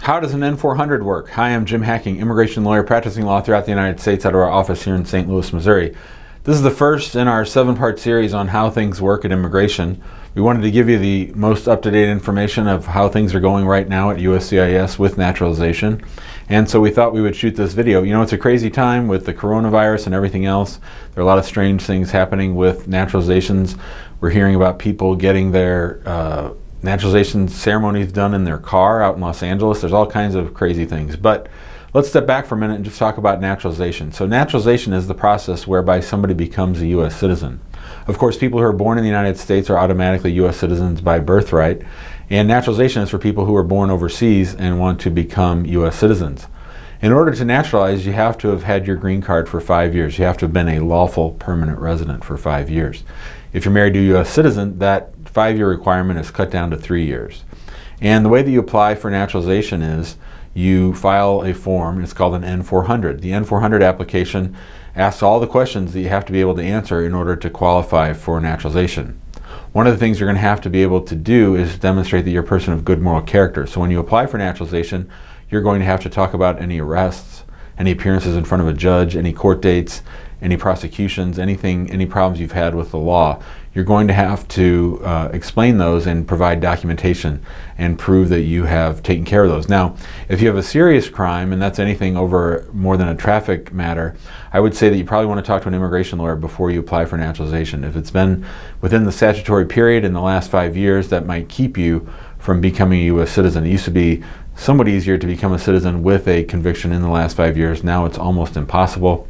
How does an N-400 work? Hi, I'm Jim Hacking, immigration lawyer practicing law throughout the United States out of our office here in St. Louis, Missouri. This is the first in our 7-part series on how things work at immigration. We wanted to give you the most up-to-date information of how things are going right now at USCIS with naturalization. And so we thought we would shoot this video. You know, it's a crazy time with the coronavirus and everything else. There are a lot of strange things happening with naturalizations. We're hearing about people getting their naturalization ceremonies done in their car out in Los Angeles. There's all kinds of crazy things. But let's step back for a minute and just talk about naturalization. So naturalization is the process whereby somebody becomes a U.S. citizen. Of course, people who are born in the United States are automatically U.S. citizens by birthright. And naturalization is for people who are born overseas and want to become U.S. citizens. In order to naturalize, you have to have had your green card for 5 years. You have to have been a lawful permanent resident for 5 years. If you're married to a U.S. citizen, that 5-year requirement is cut down to 3 years. And the way that you apply for naturalization is you file a form. It's called an N-400. The N-400 application asks all the questions that you have to be able to answer in order to qualify for naturalization. One of the things you're going to have to be able to do is demonstrate that you're a person of good moral character. So when you apply for naturalization, you're going to have to talk about any arrests, any appearances in front of a judge, any court dates, any prosecutions, anything, any problems you've had with the law. You're going to have to explain those and provide documentation and prove that you have taken care of those. Now, if you have a serious crime, and that's anything over more than a traffic matter, I would say that you probably want to talk to an immigration lawyer before you apply for naturalization. If it's been within the statutory period in the last 5 years, that might keep you from becoming a U.S. citizen. It used to be somewhat easier to become a citizen with a conviction in the last 5 years. Now it's almost impossible.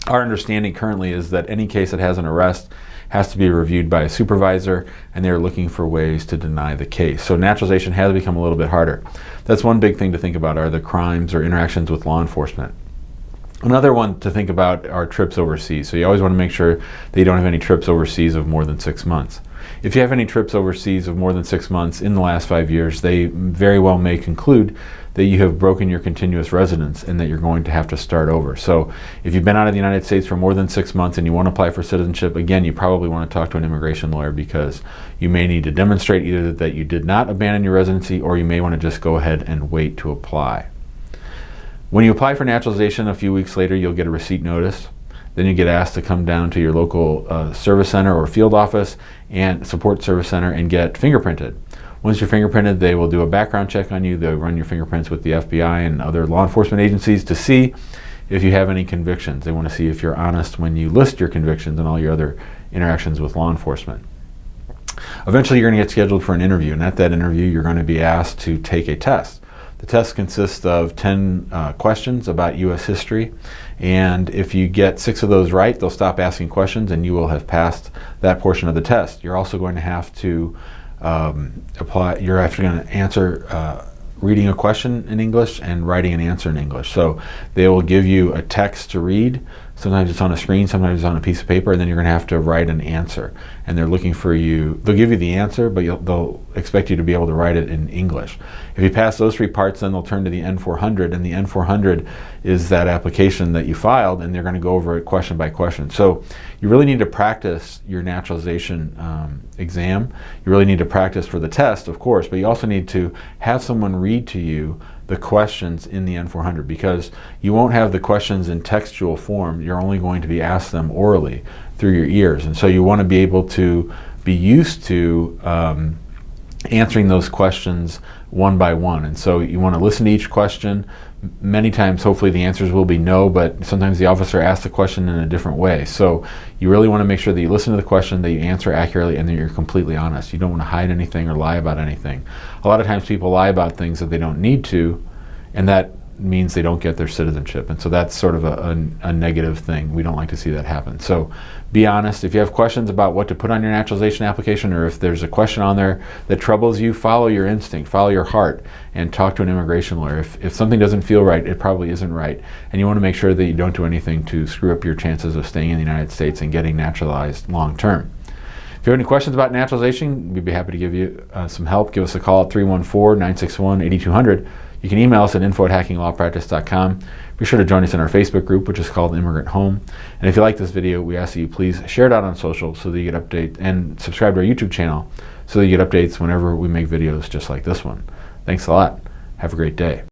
Our understanding currently is that any case that has an arrest has to be reviewed by a supervisor, and they're looking for ways to deny the case. So naturalization has become a little bit harder. That's one big thing to think about, are the crimes or interactions with law enforcement. Another one to think about are trips overseas. So you always want to make sure that you don't have any trips overseas of more than 6 months. If you have any trips overseas of more than 6 months in the last 5 years, they very well may conclude that you have broken your continuous residence and that you're going to have to start over. So if you've been out of the United States for more than 6 months and you want to apply for citizenship, again, you probably want to talk to an immigration lawyer, because you may need to demonstrate either that you did not abandon your residency, or you may want to just go ahead and wait to apply. When you apply for naturalization, a few weeks later, you'll get a receipt notice. Then you get asked to come down to your local service center or field office and support service center and get fingerprinted. Once you're fingerprinted, they will do a background check on you. They'll run your fingerprints with the FBI and other law enforcement agencies to see if you have any convictions. They want to see if you're honest when you list your convictions and all your other interactions with law enforcement. Eventually, you're going to get scheduled for an interview, and at that interview, you're going to be asked to take a test. The test consists of 10 questions about U.S. history, and if you get 6 of those right, they'll stop asking questions and you will have passed that portion of the test. You're also going to have to you're actually going to answer reading a question in English and writing an answer in English. So they will give you a text to read. Sometimes it's on a screen, sometimes it's on a piece of paper, and then you're going to have to write an answer. And they're looking for you. They'll give you the answer, but they'll expect you to be able to write it in English. If you pass those 3 parts, then they'll turn to the N-400, and the N-400 is that application that you filed, and they're going to go over it question by question. So you really need to practice your naturalization exam. You really need to practice for the test, of course, but you also need to have someone read to you the questions in the N-400, because you won't have the questions in textual form. You're only going to be asked them orally through your ears. And so you want to be able to be used to answering those questions one by one. And so you want to listen to each question. Many times, hopefully, the answers will be no, but sometimes the officer asks the question in a different way. So you really want to make sure that you listen to the question, that you answer accurately, and that you're completely honest. You don't want to hide anything or lie about anything. A lot of times people lie about things that they don't need to, and that means they don't get their citizenship. And so that's sort of a negative thing. We don't like to see that happen. So be honest. If you have questions about what to put on your naturalization application, or if there's a question on there that troubles you, follow your instinct, follow your heart, and talk to an immigration lawyer. If something doesn't feel right, it probably isn't right. And you want to make sure that you don't do anything to screw up your chances of staying in the United States and getting naturalized long term. If you have any questions about naturalization, we'd be happy to give you some help. Give us a call at 314-961-8200. You can email us at info@hackinglawpractice.com. Be sure to join us in our Facebook group, which is called Immigrant Home. And if you like this video, we ask that you please share it out on social so that you get updates, and subscribe to our YouTube channel so that you get updates whenever we make videos just like this one. Thanks a lot, Have a great day.